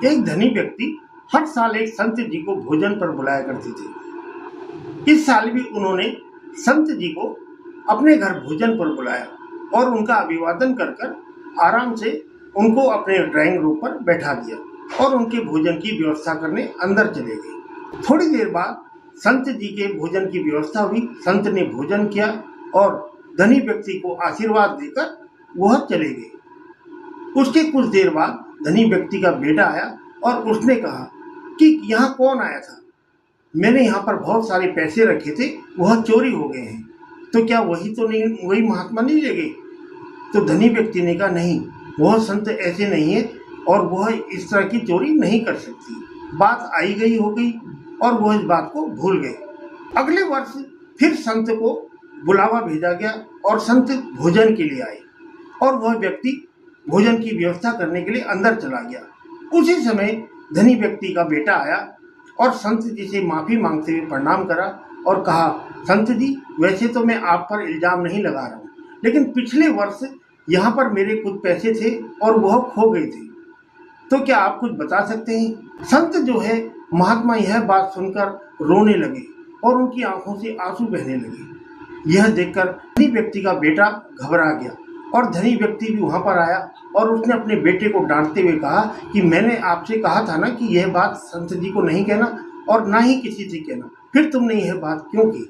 एक धनी व्यक्ति हर साल एक संत जी को भोजन पर बुलाया करते थे। इस साल भी उन्होंने संत जी को अपने घर भोजन पर बुलाया और उनका अभिवादन कर कर आराम से उनको अपने ड्राइंग रूम पर बैठा दिया और उनके भोजन की व्यवस्था करने अंदर चले गए। थोड़ी देर बाद संत जी के भोजन की व्यवस्था हुई। संत ने भोजन किया और धनी व्यक्ति को आशीर्वाद देकर वह चले गए। उसके कुछ देर बाद धनी व्यक्ति का बेटा आया और उसने कहा कि यहाँ कौन आया था? मैंने यहाँ पर बहुत सारे पैसे रखे थे, वह चोरी हो गए हैं। तो क्या वही महात्मा नहीं ले गए? तो धनी व्यक्ति ने कहा नहीं, वह संत ऐसे नहीं है और वह इस तरह की चोरी नहीं कर सकती। बात आई गई हो गई और वह इस बात को भूल गए। अगले वर्ष फिर संत को बुलावा भेजा गया और संत भोजन के लिए आए और वह व्यक्ति भोजन की व्यवस्था करने के लिए अंदर चला गया। उसी समय धनी व्यक्ति का बेटा आया और संत जी से माफ़ी मांगते हुए प्रणाम करा और कहा, संत जी, वैसे तो मैं आप पर इल्ज़ाम नहीं लगा रहा हूँ, लेकिन पिछले वर्ष यहाँ पर मेरे कुछ पैसे थे और वह खो गए थे, तो क्या आप कुछ बता सकते हैं? संत जो है महात्मा यह बात सुनकर रोने लगे और उनकी आंखों से आंसू बहने लगे। यह देखकर धनी व्यक्ति का बेटा घबरा गया और धनी व्यक्ति भी वहाँ पर आया और उसने अपने बेटे को डांटते हुए कहा कि मैंने आपसे कहा था ना कि यह बात संत जी को नहीं कहना और ना ही किसी से कहना, फिर तुमने यह बात क्यों की?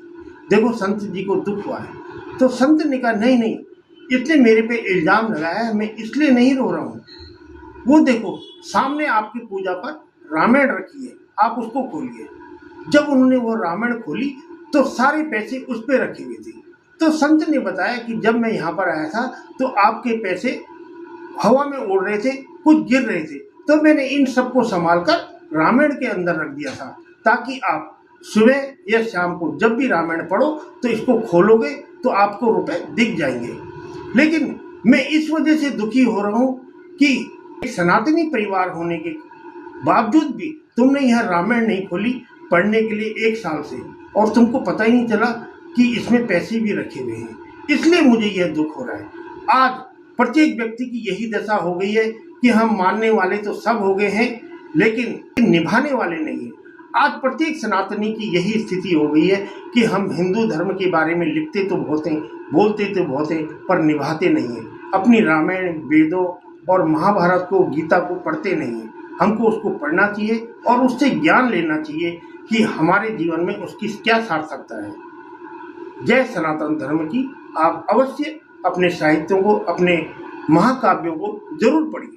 देखो संत जी को दुख हुआ है। तो संत ने कहा नहीं, इसने मेरे पे इल्ज़ाम लगाया है, मैं इसलिए नहीं रो रहा हूँ। वो देखो सामने आपकी पूजा पर रामायण रखी है, आप उसको खोलिए। जब उन्होंने वो रामायण खोली तो सारे पैसे उस पर रखे हुए थे। तो संत ने बताया कि जब मैं यहाँ पर आया था तो आपके पैसे हवा में उड़ रहे थे, कुछ गिर रहे थे, तो मैंने इन सबको संभाल कर रामायण के अंदर रख दिया था ताकि आप सुबह या शाम को जब भी रामायण पढ़ो तो इसको खोलोगे तो आपको रुपए दिख जाएंगे। लेकिन मैं इस वजह से दुखी हो रहा हूँ कि एक सनातनी परिवार होने के बावजूद भी तुमने यह रामायण नहीं खोली पढ़ने के लिए 1 साल से और तुमको पता ही नहीं चला कि इसमें पैसे भी रखे हुए हैं, इसलिए मुझे यह दुख हो रहा है। आज प्रत्येक व्यक्ति की यही दशा हो गई है कि हम मानने वाले तो सब हो गए हैं लेकिन निभाने वाले नहीं हैं। आज प्रत्येक सनातनी की यही स्थिति हो गई है कि हम हिंदू धर्म के बारे में लिखते तो बहुत हैं, बोलते तो बहुत हैं, पर निभाते नहीं हैं। अपनी रामायण, वेदों और महाभारत को, गीता को पढ़ते नहीं हैं। हमको उसको पढ़ना चाहिए और उससे ज्ञान लेना चाहिए कि हमारे जीवन में उसकी क्या सार्थकता है। जय सनातन धर्म की। आप अवश्य अपने साहित्यों को, अपने महाकाव्यों को जरूर पढ़िए।